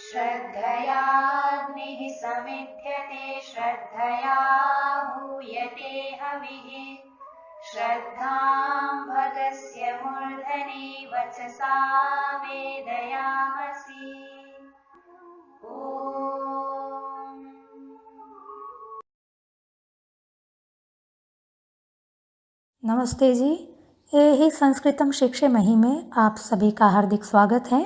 श्रद्धयाग्निः समिध्यते श्रद्धया हूयते हविः श्रद्धां भगस्य मूर्धनि वचसा वेदयामसि। ॐ नमस्ते जी। ये ही संस्कृतम शिक्षे मही में आप सभी का हार्दिक स्वागत है।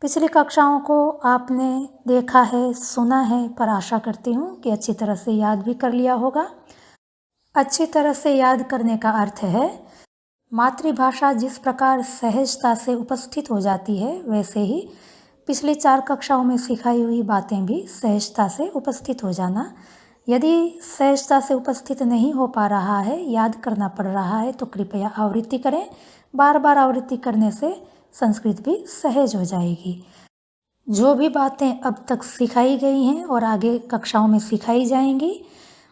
पिछली कक्षाओं को आपने देखा है, सुना है, पर आशा करती हूँ कि अच्छी तरह से याद भी कर लिया होगा। अच्छी तरह से याद करने का अर्थ है मातृभाषा जिस प्रकार सहजता से उपस्थित हो जाती है, वैसे ही पिछली 4 कक्षाओं में सिखाई हुई बातें भी सहजता से उपस्थित हो जाना। यदि सहजता से उपस्थित नहीं हो पा रहा है, याद करना पड़ रहा है, तो कृपया आवृत्ति करें। बार बार आवृत्ति करने से संस्कृत भी सहज हो जाएगी। जो भी बातें अब तक सिखाई गई हैं और आगे कक्षाओं में सिखाई जाएंगी,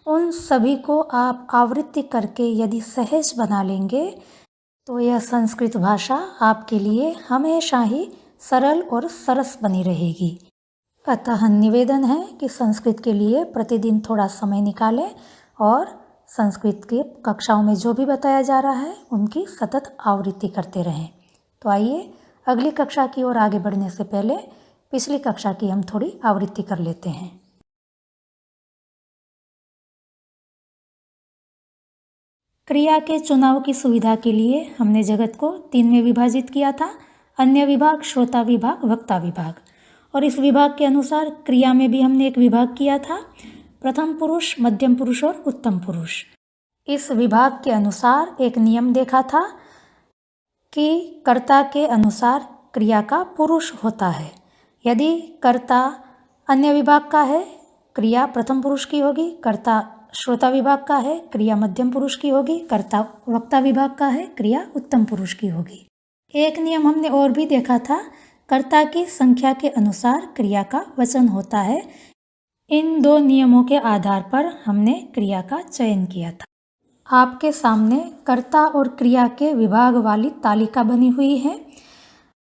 उन सभी को आप आवृत्ति करके यदि सहज बना लेंगे तो यह संस्कृत भाषा आपके लिए हमेशा ही सरल और सरस बनी रहेगी। अतः निवेदन है कि संस्कृत के लिए प्रतिदिन थोड़ा समय निकालें और संस्कृत के कक्षाओं में जो भी बताया जा रहा है उनकी सतत आवृत्ति करते रहें। तो आइए अगली कक्षा की ओर आगे बढ़ने से पहले पिछली कक्षा की हम थोड़ी आवृत्ति कर लेते हैं। क्रिया के चुनाव की सुविधा के लिए हमने जगत को 3 में विभाजित किया था: अन्य विभाग, श्रोता विभाग, वक्ता विभाग। और इस विभाग के अनुसार क्रिया में भी हमने एक विभाग किया था: प्रथम पुरुष, मध्यम पुरुष और उत्तम पुरुष। इस विभाग के अनुसार एक नियम देखा था कि कर्ता के अनुसार क्रिया का पुरुष होता है। यदि कर्ता अन्य विभाग का है, क्रिया प्रथम पुरुष की होगी। कर्ता श्रोता विभाग का है, क्रिया मध्यम पुरुष की होगी। कर्ता वक्ता विभाग का है, क्रिया उत्तम पुरुष की होगी। एक नियम हमने और भी देखा था: कर्ता की संख्या के अनुसार क्रिया का वचन होता है। इन 2 नियमों के आधार पर हमने क्रिया का चयन किया था। आपके सामने कर्ता और क्रिया के विभाग वाली तालिका बनी हुई है,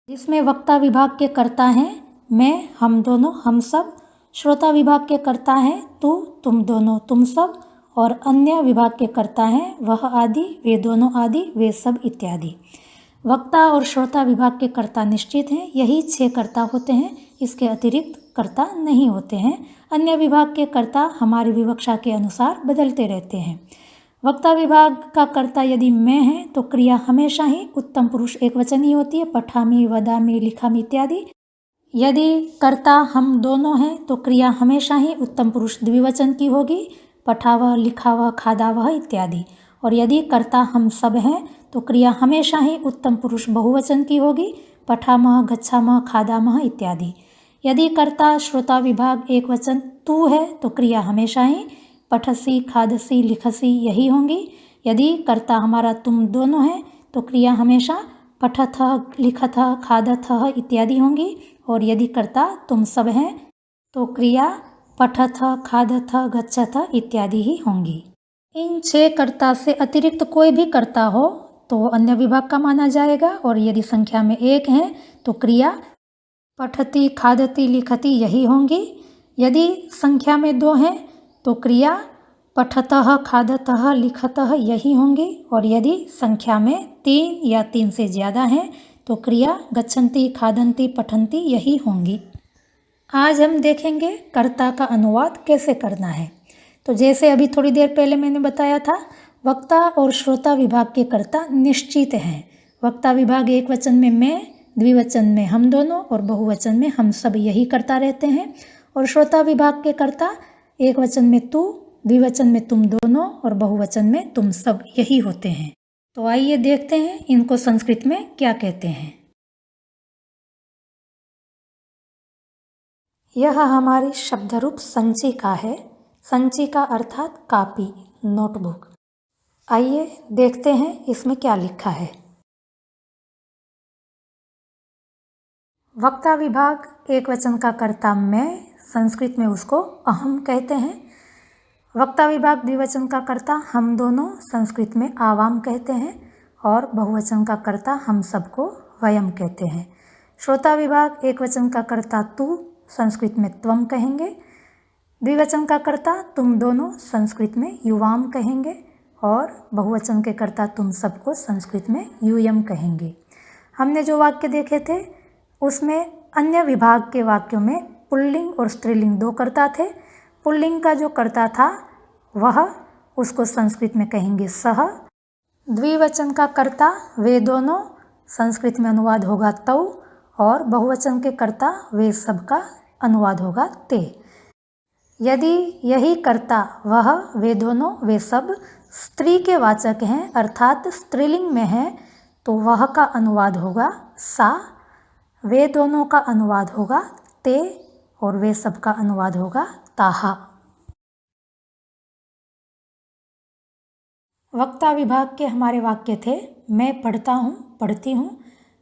जिसमें वक्ता विभाग के कर्ता हैं मैं, हम दोनों, हम सब। श्रोता विभाग के कर्ता हैं तू, तुम दोनों, तुम सब। और अन्य विभाग के कर्ता हैं वह आदि, वे दोनों आदि, वे सब इत्यादि। वक्ता और श्रोता विभाग के कर्ता निश्चित हैं, यही 6 कर्ता होते हैं, इसके अतिरिक्त कर्ता नहीं होते हैं। अन्य विभाग के कर्ता हमारी विवक्षा के अनुसार बदलते रहते हैं। वक्ता विभाग का कर्ता यदि मैं है तो क्रिया हमेशा ही उत्तम पुरुष एकवचन ही होती है: पठामि, वदामि, लिखामि इत्यादि। यदि कर्ता हम दोनों हैं तो क्रिया हमेशा ही उत्तम पुरुष द्विवचन की होगी: पठावह, लिखावह, खादावह इत्यादि। और यदि कर्ता हम सब हैं तो क्रिया हमेशा ही उत्तम पुरुष बहुवचन की होगी: पठामह, गच्छामह, खादामह इत्यादि। यदि कर्ता श्रोता विभाग एक वचन तू है तो क्रिया हमेशा ही पठसी, खादसी, लिखसी यही होंगी। यदि कर्ता हमारा तुम दोनों है तो क्रिया हमेशा पठथः, लिखथः, खादथः इत्यादि होंगी। और यदि कर्ता तुम सब हैं तो क्रिया पठथः, खादथः, गच्छथः इत्यादि ही होंगी। इन 6 कर्ता से अतिरिक्त कोई भी कर्ता हो तो अन्य विभाग का माना जाएगा। और यदि संख्या में 1 है तो क्रिया पठती, खादती, लिखती यही होंगी। यदि संख्या में 2 हैं तो क्रिया पठतः, खादतः, लिखतः यही होंगी। और यदि संख्या में 3 या 3 से ज़्यादा हैं तो क्रिया गच्छन्ति, खादन्ति, पठन्ति यही होंगी। आज हम देखेंगे कर्ता का अनुवाद कैसे करना है। तो जैसे अभी थोड़ी देर पहले मैंने बताया था, वक्ता और श्रोता विभाग के कर्ता निश्चित हैं। वक्ता विभाग एक वचन में मैं, द्विवचन में हम दोनों और बहुवचन में हम सब यही करता रहते हैं। और श्रोता विभाग के कर्ता एक वचन में तू, द्विवचन में तुम दोनों और बहुवचन में तुम सब यही होते हैं। तो आइए देखते हैं इनको संस्कृत में क्या कहते हैं। यह हमारी शब्दरूप संचिका है। संचिका अर्थात कापी, नोटबुक। आइए देखते हैं इसमें क्या लिखा है। वक्ता विभाग एक वचन का कर्ता मैं, संस्कृत में उसको अहम कहते हैं। वक्ता विभाग द्विवचन का कर्ता हम दोनों, संस्कृत में आवाम कहते हैं। और बहुवचन का कर्ता हम सबको वयम कहते हैं। श्रोता विभाग एक वचन का कर्ता तू, संस्कृत में त्वम कहेंगे। द्विवचन का कर्ता तुम दोनों, संस्कृत में युवाम कहेंगे। और बहुवचन के कर्ता तुम सबको संस्कृत में यूयम कहेंगे। हमने जो वाक्य देखे थे उसमें अन्य विभाग के वाक्यों में पुल्लिंग और स्त्रीलिंग दो कर्ता थे। पुल्लिंग का जो कर्ता था वह, उसको संस्कृत में कहेंगे सह। द्विवचन का कर्ता वे दोनों, संस्कृत में अनुवाद होगा तौ। और बहुवचन के कर्ता वे सब का अनुवाद होगा ते। यदि यही कर्ता वह, वे दोनों, वे सब स्त्री के वाचक हैं अर्थात स्त्रीलिंग में हैं तो वह का अनुवाद होगा सा, वे दोनों का अनुवाद होगा ते और वे सब का अनुवाद होगा ताहा। वक्ता विभाग के हमारे वाक्य थे मैं पढ़ता हूँ, पढ़ती हूँ।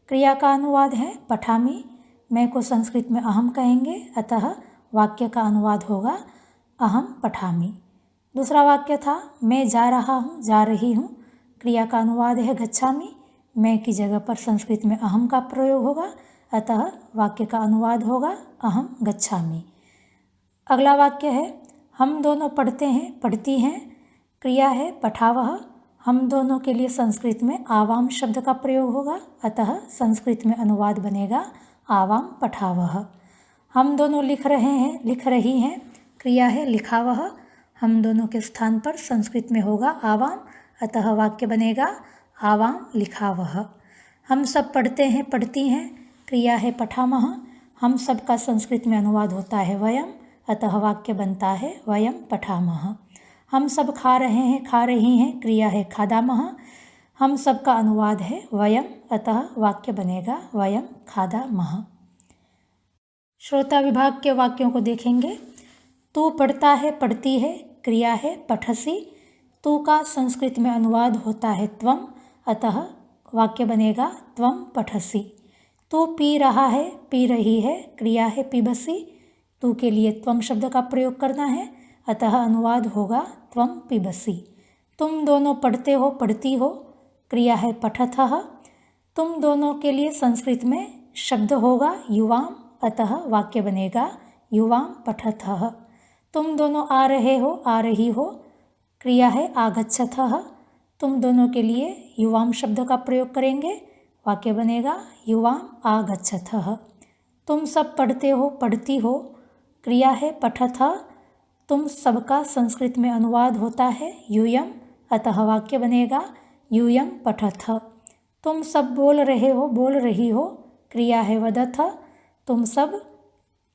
क्रिया का अनुवाद है पठामी। मैं को संस्कृत में अहम कहेंगे, अतः वाक्य का अनुवाद होगा अहम पठामी। दूसरा वाक्य था मैं जा रहा हूँ, जा रही हूँ। क्रिया का अनुवाद है गच्छामी। मैं की जगह पर संस्कृत में अहम का प्रयोग होगा, अतः वाक्य का अनुवाद होगा अहम गच्छामी। अगला वाक्य है हम दोनों पढ़ते हैं, पढ़ती हैं। क्रिया है पठावह। हम दोनों के लिए संस्कृत में आवाम शब्द का प्रयोग होगा, अतः संस्कृत में अनुवाद बनेगा आवाम पठावह। हम दोनों लिख रहे हैं, लिख रही हैं। क्रिया है लिखावह। हम दोनों के स्थान पर संस्कृत में होगा आवाम, अतः वाक्य बनेगा आवाम लिखावह। हम सब पढ़ते हैं, पढ़ती हैं। क्रिया है पठामह। हम सब का संस्कृत में अनुवाद होता है वयम, अतः वाक्य बनता है वयम पठामह। हम सब खा रहे हैं, खा रही हैं। क्रिया है खादामह। हम सब का अनुवाद है वयम, अतः वाक्य बनेगा वयम खादामह। श्रोता विभाग के वाक्यों को देखेंगे। तू पढ़ता है, पढ़ती है। क्रिया है पठसी। तू का संस्कृत में अनुवाद होता है त्वम, अतः वाक्य बनेगा त्वम पठसी। तू पी रहा है, पी रही है। क्रिया है पिबसी। तू के लिए त्वम शब्द का प्रयोग करना है, अतः अनुवाद होगा त्वम पिबसी। तुम दोनों पढ़ते हो, पढ़ती हो। क्रिया है पठतः। तुम दोनों के लिए संस्कृत में शब्द होगा युवाम, अतः वाक्य बनेगा युवाम पठतः। तुम दोनों आ रहे हो, आ रही हो। क्रिया है आगच्छतः। तुम दोनों के लिए युवाम शब्द का प्रयोग करेंगे, वाक्य बनेगा युवाम आगच्छतः। तुम सब पढ़ते हो, पढ़ती हो। क्रिया है पठतः। तुम सबका संस्कृत में अनुवाद होता है यूयम, अतः वाक्य बनेगा यूयम पठतः। तुम सब बोल रहे हो, बोल रही हो। क्रिया है वदथ। तुम सब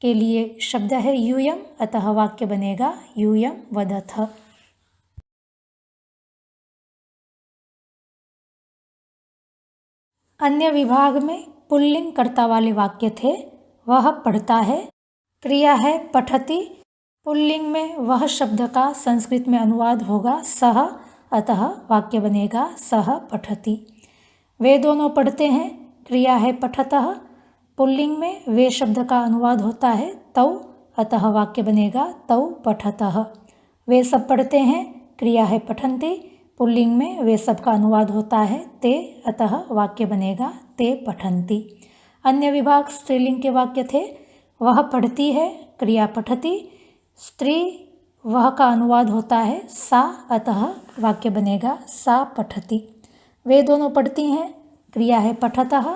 के लिए शब्द है यूयम, अतः वाक्य बनेगा यूयम वदथ। अन्य विभाग में पुल्लिंग कर्ता वाले वाक्य थे। वह पढ़ता है। क्रिया है पठति। पुल्लिंग में वह शब्द का संस्कृत में अनुवाद होगा सह, अतः वाक्य बनेगा सह पठति। वे दोनों पढ़ते हैं। क्रिया है पठतः। पुल्लिंग में वे शब्द का अनुवाद होता है तौ, अतः वाक्य बनेगा तौ पठतः। वे सब पढ़ते हैं। क्रिया है पठन्ति। पुल्लिंग में वे सब का अनुवाद होता है ते, अतः वाक्य बनेगा ते पठन्ति। अन्य विभाग स्त्रीलिंग के वाक्य थे। वह पढ़ती है। क्रिया पठति। स्त्री वह का अनुवाद होता है सा, अतः वाक्य बनेगा सा पठति। वे दोनों पढ़ती हैं। क्रिया है पठतः।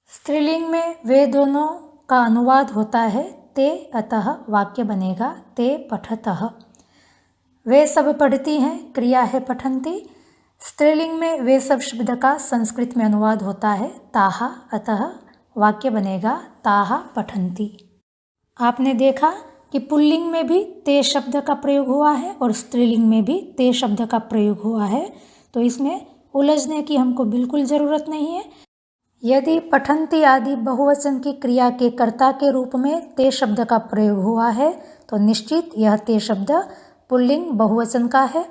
स्त्रीलिंग में वे दोनों का अनुवाद होता है ते, अतः वाक्य बनेगा ते पठतः। वे सब पढ़ती हैं। क्रिया है पठन्ति। स्त्रीलिंग में वे सब शब्द का संस्कृत में अनुवाद होता है ताहा, अतः वाक्य बनेगा ताहा पठन्ति। आपने देखा कि पुल्लिंग में भी ते शब्द का प्रयोग हुआ है और स्त्रीलिंग में भी ते शब्द का प्रयोग हुआ है, तो इसमें उलझने की हमको बिल्कुल ज़रूरत नहीं है। यदि पठन्ति आदि बहुवचन की क्रिया के कर्ता के रूप में ते शब्द का प्रयोग हुआ है तो निश्चित यह ते शब्द पुल्लिंग बहुवचन का है,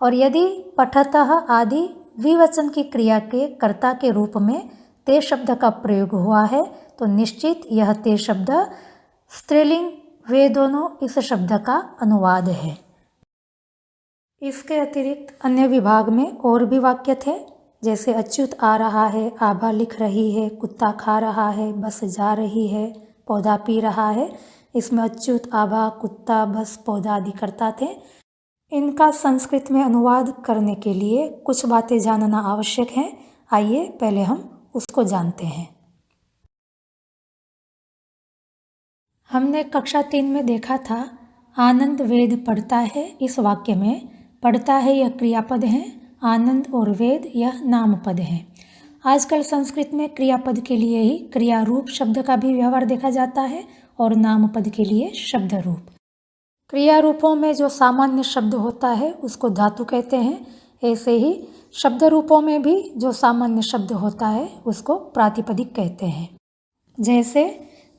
और यदि पठतः आदि द्विवचन की क्रिया के कर्ता के रूप में ते शब्द का प्रयोग हुआ है तो निश्चित यह ते शब्द स्त्रीलिंग वे दोनों इस शब्द का अनुवाद है। इसके अतिरिक्त अन्य विभाग में और भी वाक्य थे। जैसे अच्युत आ रहा है, आभा लिख रही है, कुत्ता खा रहा है, बस जा रही है, पौधा पी रहा है। इसमें अच्युत, आभा, कुत्ता, बस, पौधा आदि कर्ता थे। इनका संस्कृत में अनुवाद करने के लिए कुछ बातें जानना आवश्यक है। आइए पहले हम उसको जानते हैं। हमने कक्षा 3 में देखा था, आनंद वेद पढ़ता है। इस वाक्य में पढ़ता है यह क्रियापद है, आनंद और वेद यह नामपद है। आजकल संस्कृत में क्रियापद के लिए ही क्रिया रूप शब्द का भी व्यवहार देखा जाता है और नामपद के लिए शब्द रूप। क्रिया रूपों में जो सामान्य शब्द होता है उसको धातु कहते हैं। ऐसे ही शब्द रूपों में भी जो सामान्य शब्द होता है उसको प्रातिपदिक कहते हैं। जैसे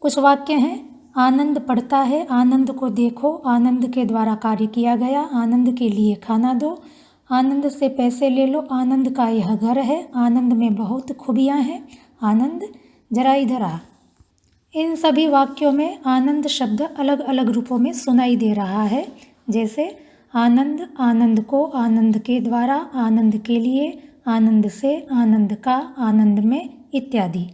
कुछ वाक्य हैं, आनंद पढ़ता है, आनंद को देखो, आनंद के द्वारा कार्य किया गया, आनंद के लिए खाना दो, आनंद से पैसे ले लो, आनंद का यह घर है, आनंद में बहुत खूबियाँ हैं, आनंद जरा इधर आ। इन सभी वाक्यों में आनंद शब्द अलग अलग रूपों में सुनाई दे रहा है। जैसे आनंद, आनंद को, आनंद के द्वारा, आनंद के लिए, आनंद से, आनंद का, आनंद में इत्यादि।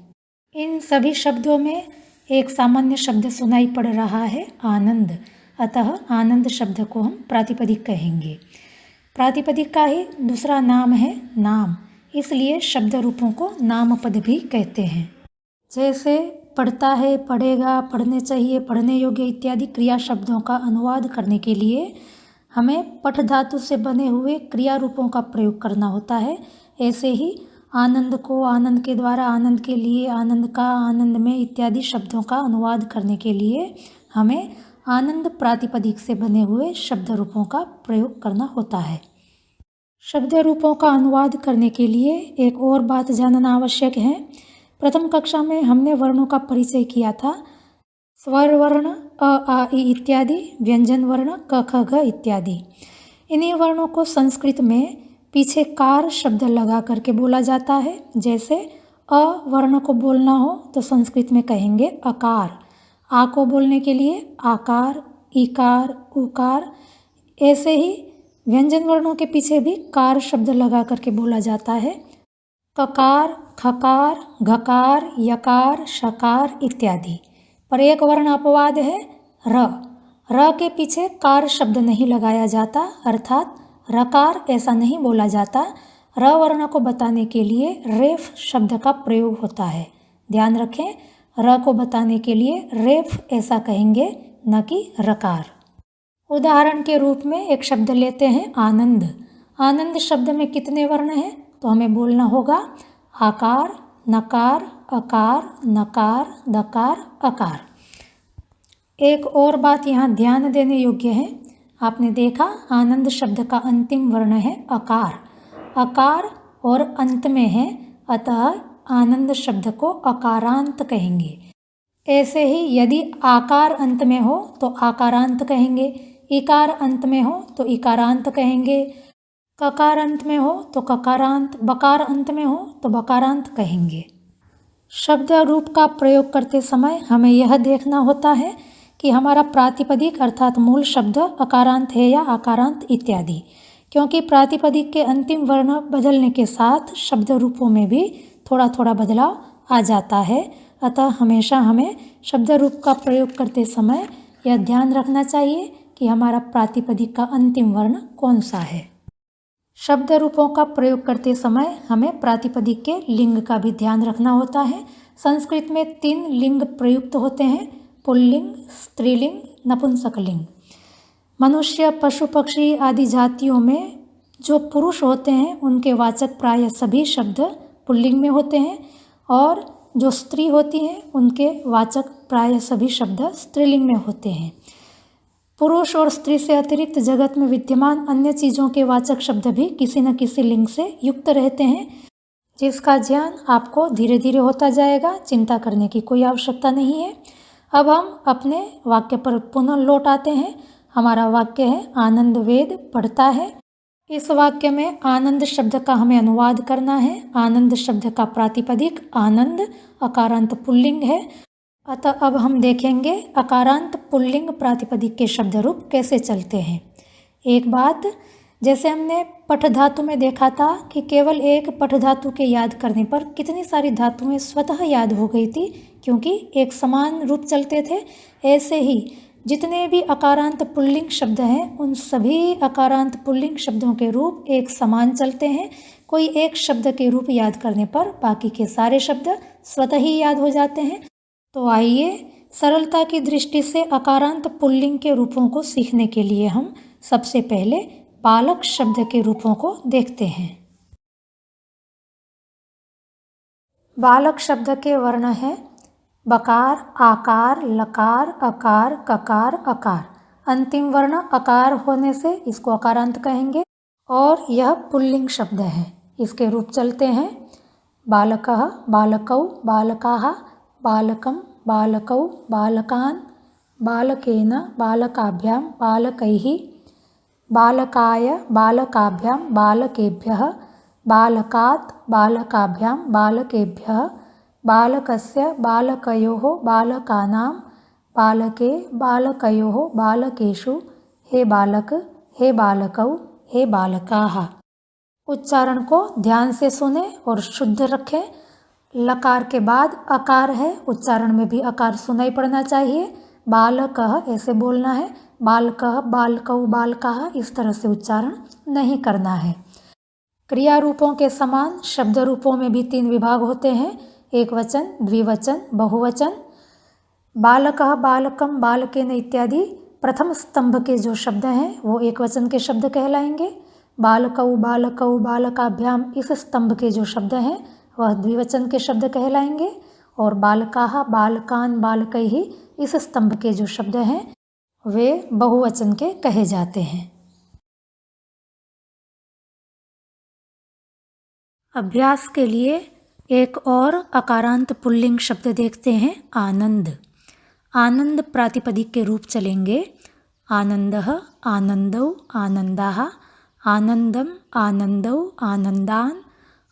इन सभी शब्दों में एक सामान्य शब्द सुनाई पड़ रहा है, आनंद। अतः आनंद शब्द को हम प्रातिपदिक कहेंगे। प्रातिपदिक का ही दूसरा नाम है नाम, इसलिए शब्द रूपों को नामपद भी कहते हैं। जैसे पढ़ता है, पढ़ेगा, पढ़ने चाहिए, पढ़ने योग्य इत्यादि क्रिया शब्दों का अनुवाद करने के लिए हमें पठ धातु से बने हुए क्रिया रूपों का प्रयोग करना होता है। ऐसे ही आनंद को, आनंद के द्वारा, आनंद के लिए, आनंद का, आनंद में इत्यादि शब्दों का अनुवाद करने के लिए हमें आनंद प्रातिपदिक से बने हुए शब्द रूपों का प्रयोग करना होता है। शब्द रूपों का अनुवाद करने के लिए एक और बात जानना आवश्यक है। प्रथम कक्षा में हमने वर्णों का परिचय किया था। स्वर वर्ण अ, आ, इ इत्यादि, व्यंजन वर्ण क, ख, ग इत्यादि। इन्हीं वर्णों को संस्कृत में पीछे कार शब्द लगा करके बोला जाता है। जैसे अ वर्ण को बोलना हो तो संस्कृत में कहेंगे अकार, आ को बोलने के लिए आकार, इकार, उकार। ऐसे ही व्यंजन वर्णों के पीछे भी कार शब्द लगा करके बोला जाता है। ककार, खकार, घकार, यकार, शकार इत्यादि। पर एक वर्ण अपवाद है र। र के पीछे कार शब्द नहीं लगाया जाता, अर्थात रकार ऐसा नहीं बोला जाता। र वर्ण को बताने के लिए रेफ शब्द का प्रयोग होता है। ध्यान रखें, र को बताने के लिए रेफ ऐसा कहेंगे, न कि रकार। उदाहरण के रूप में एक शब्द लेते हैं आनंद। आनंद शब्द में कितने वर्ण हैं? तो हमें बोलना होगा आकार, नकार, अकार, नकार, दकार, अकार। एक और बात यहाँ ध्यान देने योग्य है। आपने देखा आनंद शब्द का अंतिम वर्ण है अकार। अकार और अंत में है, अतः आनंद शब्द को अकारांत कहेंगे। ऐसे ही यदि आकार अंत में हो तो आकारांत कहेंगे, इकार अंत में हो तो इकारांत कहेंगे, ककार अंत में हो तो ककारांत, बकार अंत में हो तो बकारांत कहेंगे। शब्द रूप का प्रयोग करते समय हमें यह देखना होता है कि हमारा प्रातिपदिक अर्थात मूल शब्द अकारांत है या आकारांत इत्यादि, क्योंकि प्रातिपदिक के अंतिम वर्ण बदलने के साथ शब्द रूपों में भी थोड़ा थोड़ा बदलाव आ जाता है। अतः हमेशा हमें शब्द रूप का प्रयोग करते समय यह ध्यान रखना चाहिए कि हमारा प्रातिपदिक का अंतिम वर्ण कौन सा है। शब्द रूपों का प्रयोग करते समय हमें प्रातिपदिक के लिंग का भी ध्यान रखना होता है। संस्कृत में 3 लिंग प्रयुक्त होते हैं, पुल्लिंग, स्त्रीलिंग, नपुंसकलिंग। मनुष्य, पशु, पक्षी आदि जातियों में जो पुरुष होते हैं उनके वाचक प्रायः सभी शब्द पुल्लिंग में होते हैं, और जो स्त्री होती हैं उनके वाचक प्रायः सभी शब्द स्त्रीलिंग में होते हैं। पुरुष और स्त्री से अतिरिक्त जगत में विद्यमान अन्य चीज़ों के वाचक शब्द भी किसी न किसी लिंग से युक्त रहते हैं, जिसका ज्ञान आपको धीरे धीरे होता जाएगा। चिंता करने की कोई आवश्यकता नहीं है। अब हम अपने वाक्य पर पुनः लौट आते हैं। हमारा वाक्य है आनंद वेद पढ़ता है। इस वाक्य में आनंद शब्द का हमें अनुवाद करना है। आनंद शब्द का प्रातिपदिक आनंद अकारांत पुल्लिंग है, अतः अब हम देखेंगे अकारांत पुल्लिंग प्रातिपदिक के शब्द रूप कैसे चलते हैं। एक बात, जैसे हमने पठ धातु में देखा था कि केवल एक पठ धातु के याद करने पर कितनी सारी धातुएं स्वतः याद हो गई थी, क्योंकि एक समान रूप चलते थे। ऐसे ही जितने भी अकारांत पुल्लिंग शब्द हैं, उन सभी अकारांत पुल्लिंग शब्दों के रूप एक समान चलते हैं। कोई एक शब्द के रूप याद करने पर बाकी के सारे शब्द स्वतः ही याद हो जाते हैं। तो आइए सरलता की दृष्टि से अकारांत पुल्लिंग के रूपों को सीखने के लिए हम सबसे पहले बालक शब्द के रूपों को देखते हैं। बालक शब्द के वर्ण हैं बकार, आकार, लकार, अकार, ककार, अकार। अंतिम वर्ण अकार होने से इसको अकारांत कहेंगे और यह पुल्लिंग शब्द है। इसके रूप चलते हैं बालकः, बालकौ, बालकाः, बालकं, बालकौ, बालकान्, बालकेन, बालकाभ्यां, बालकैः, बालकाय, बालकाभ्यां, बालकेभ्यः, बालकात्, बालकाभ्यां, बालकेभ्यः, बालकस्य, बालकयोः, बालकानां, बालके, बालकयोः, बालकेषु, हे बालक, हे बालकौ, हे बालकाः। उच्चारण को ध्यान से सुने और शुद्ध रखें। लकार के बाद अकार है, उच्चारण में भी अकार सुनाई पड़ना चाहिए। बालकः ऐसे बोलना है, बालकः, बालकौ, बालकाः इस तरह से उच्चारण नहीं करना है। क्रिया रूपों के समान शब्द रूपों में भी 3 विभाग होते हैं, एक वचन, द्विवचन, बहुवचन। बालकः, बालकम, बालकेन इत्यादि प्रथम स्तंभ के जो शब्द हैं वो एक वचन के शब्द कहलाएंगे। बालकौ, बालकौ, बालकाभ्याम इस स्तंभ के जो शब्द हैं वह द्विवचन के शब्द कहलाएंगे। और बालकाः, बालकान्, बालकैः इस स्तंभ के जो शब्द हैं वे बहुवचन के कहे जाते हैं। अभ्यास के लिए एक और अकारांत पुल्लिंग शब्द देखते हैं आनंद। आनंद प्रातिपदिक के रूप चलेंगे आनंदः, आनंदौ, आनंदाः, आनंदम, आनंदौ, आनंदान्,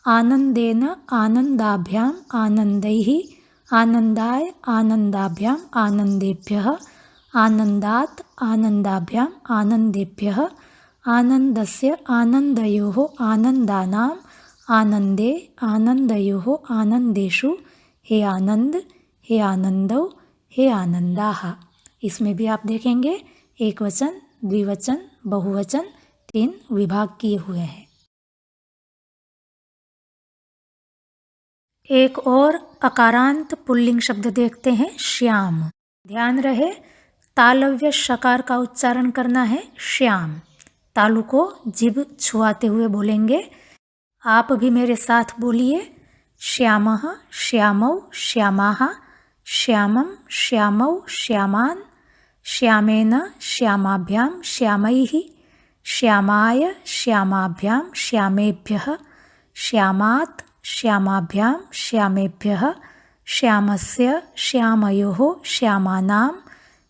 आनंदेन, आनंदाभ्यां, आनंदैः, आनंदाय, आनंदाभ्यां, आनंदेभ्यः, आनंदात्, आनंदाभ्यां, आनंदेभ्यः, आनंदस्य, आनंदयोः, आनंदानाम्, आनंदे, आनंदयोः, आनंदेषु, हे आनंद, हे आनंदौ, हे आनंदाः। इसमें भी आप देखेंगे एक वचन, द्विवचन, बहुवचन 3 विभाग किए हुए हैं। एक और अकारांत पुल्लिंग शब्द देखते हैं श्याम। ध्यान रहे तालव्य शकार का उच्चारण करना है श्याम। तालु को जिभ छुआते हुए बोलेंगे। आप भी मेरे साथ बोलिए श्यामः, श्यामौ, श्यामाः, श्यामं, श्यामौ, श्यामान्, श्यामेन, श्यामाभ्यां, श्यामैः, श्यामाय, श्यामाभ्यां, श्यामेभ्यः, श्यामात्, श्यामाभ्यां, श्यामेभ्यः, श्यामस्य, श्यामयोः, श्यामानां,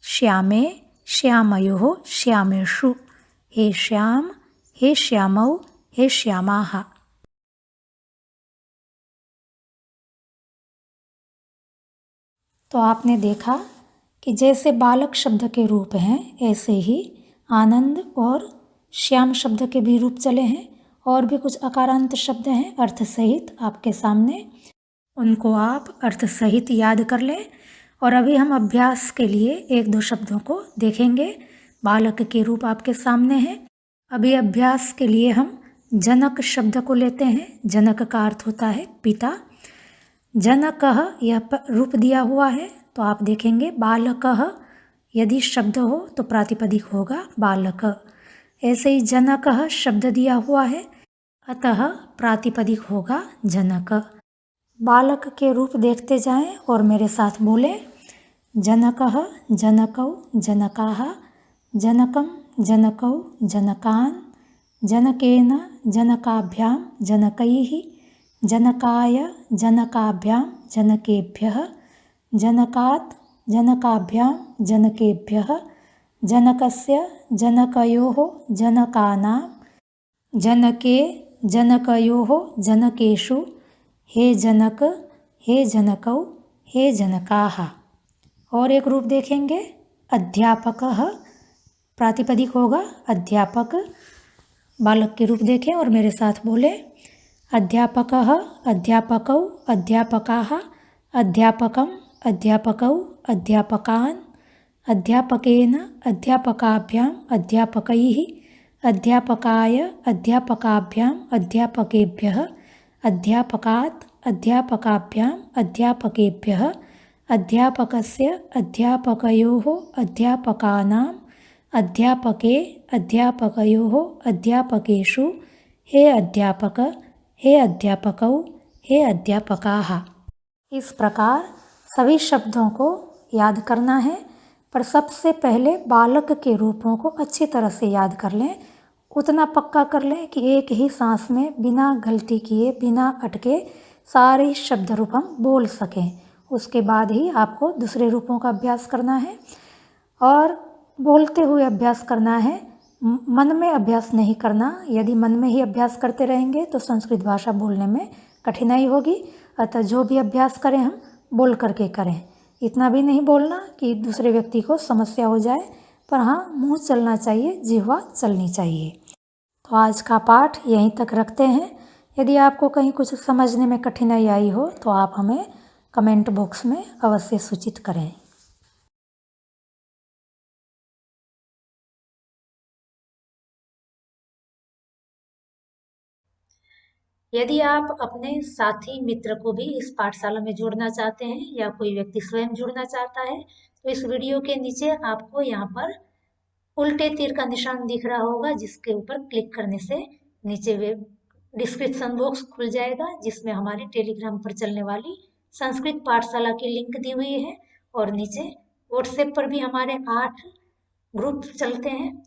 श्यामे, श्यामयोः, श्यामेषु, हे श्याम, हे श्यामौ, हे श्यामाः। तो आपने देखा कि जैसे बालक शब्द के रूप हैं ऐसे ही आनंद और श्याम शब्द के भी रूप चले हैं। और भी कुछ अकारांत शब्द हैं अर्थ सहित आपके सामने, उनको आप अर्थ सहित याद कर लें। और अभी हम अभ्यास के लिए 1-2 शब्दों को देखेंगे। बालक के रूप आपके सामने हैं। अभी अभ्यास के लिए हम जनक शब्द को लेते हैं। जनक का अर्थ होता है पिता। जनकः यह रूप दिया हुआ है तो आप देखेंगे बालकः यदि शब्द हो तो प्रातिपदिक होगा बालक। ऐसे ही जनकः शब्द दिया हुआ है अतः प्रातिपदिक होगा जनक। बालक के रूप देखते जाएं और मेरे साथ बोलें जनकः, जनकौ, जनकाः, जनकं, जनकौ, जनकान्, जनकेन, जनकाभ्यां, जनकैः, जनकाय, जनकाभ्यां, जनकेभ्यः, जनकात्, जनकाभ्यां, जनकेभ्यः, जनकस्य, जनकयोः, जनकानां, जनके, जनकयोः, जनकेषु, हे जनक, हे जनकौ, हे जनकाः। और एक रूप देखेंगे अध्यापकः, प्रातिपदिक होगा अध्यापक। बालक के रूप देखें और मेरे साथ बोले। अध्यापकः, अध्यापकौ, अध्यापकाः, अध्यापकम्, अध्यापकौ, अध्यापकान्, अध्यापकेन, अध्यापकाभ्याम्, अध्यापकैः, अध्यापकाय, अध्यापकाभ्याम्, अध्यापकेभ्यः, अध्यापकात्, अध्यापकाभ्याम्, अध्यापकेभ्यः, अध्यापकस्य, अध्यापकयोः, अध्यापकानाम्, अध्यापके, अध्यापकयोः, अध्यापकेषु, हे अध्यापक, हे अध्यापकौ, हे अध्यापकाः। इस प्रकार सभी शब्दों को याद करना है, पर सबसे पहले बालक के रूपों को अच्छी तरह से याद कर लें। उतना पक्का कर लें कि एक ही सांस में बिना गलती किए, बिना अटके सारे शब्द रूप हम बोल सकें। उसके बाद ही आपको दूसरे रूपों का अभ्यास करना है और बोलते हुए अभ्यास करना है, मन में अभ्यास नहीं करना। यदि मन में ही अभ्यास करते रहेंगे तो संस्कृत भाषा बोलने में कठिनाई होगी। अतः जो भी अभ्यास करें हम बोल करके करें। इतना भी नहीं बोलना कि दूसरे व्यक्ति को समस्या हो जाए, पर हाँ, मुंह चलना चाहिए, जिह्वा चलनी चाहिए। तो आज का पाठ यहीं तक रखते हैं। यदि आपको कहीं कुछ समझने में कठिनाई आई हो तो आप हमें कमेंट बॉक्स में अवश्य सूचित करें। यदि आप अपने साथी मित्र को भी इस पाठशाला में जोड़ना चाहते हैं या कोई व्यक्ति स्वयं जुड़ना चाहता है तो इस वीडियो के नीचे आपको यहाँ पर उल्टे तीर का निशान दिख रहा होगा, जिसके ऊपर क्लिक करने से नीचे वेब डिस्क्रिप्शन बॉक्स खुल जाएगा, जिसमें हमारी टेलीग्राम पर चलने वाली संस्कृत पाठशाला की लिंक दी हुई है। और नीचे व्हाट्सएप पर भी हमारे 8 ग्रुप चलते हैं,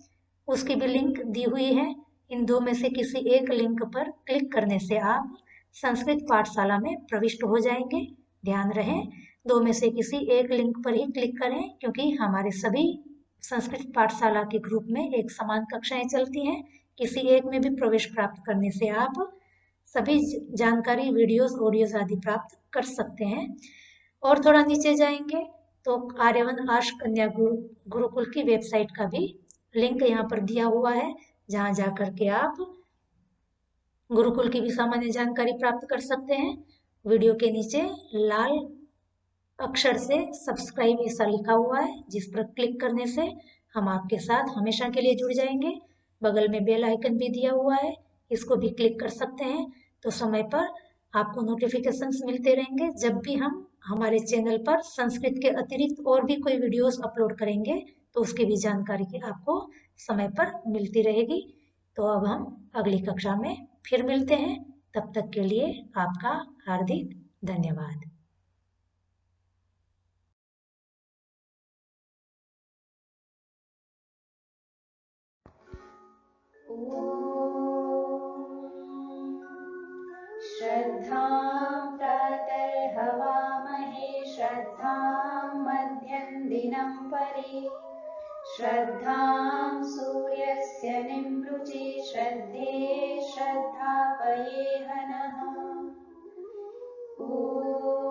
उसकी भी लिंक दी हुई है। इन दो में से किसी एक लिंक पर क्लिक करने से आप संस्कृत पाठशाला में प्रविष्ट हो जाएंगे। ध्यान रहे, दो में से किसी एक लिंक पर ही क्लिक करें, क्योंकि हमारे सभी संस्कृत पाठशाला के ग्रुप में एक समान कक्षाएं चलती हैं। किसी एक में भी प्रवेश प्राप्त करने से आप सभी जानकारी, वीडियोस, ऑडियोज आदि प्राप्त कर सकते हैं। और थोड़ा नीचे जाएंगे तो आर्यवन आर्ष कन्या गुरुकुल की वेबसाइट का भी लिंक यहाँ पर दिया हुआ है, जहाँ जा करके आप गुरुकुल की भी सामान्य जानकारी प्राप्त कर सकते हैं। वीडियो के नीचे लाल अक्षर से सब्सक्राइब ऐसा लिखा हुआ है, जिस पर क्लिक करने से हम आपके साथ हमेशा के लिए जुड़ जाएंगे। बगल में बेल आइकन भी दिया हुआ है, इसको भी क्लिक कर सकते हैं, तो समय पर आपको नोटिफिकेशंस मिलते रहेंगे। जब भी हम हमारे चैनल पर संस्कृत के अतिरिक्त और भी कोई वीडियोस अपलोड करेंगे तो उसकी भी जानकारी की आपको समय पर मिलती रहेगी। तो अब हम अगली कक्षा में फिर मिलते हैं। तब तक के लिए आपका हार्दिक धन्यवाद। श्रद्धां प्रातर्हवामहे श्रद्धां मध्यं दिनं परि श्रद्धां सूर्यस्य निमृचे श्रद्धे श्रद्धापये हनः। ॐ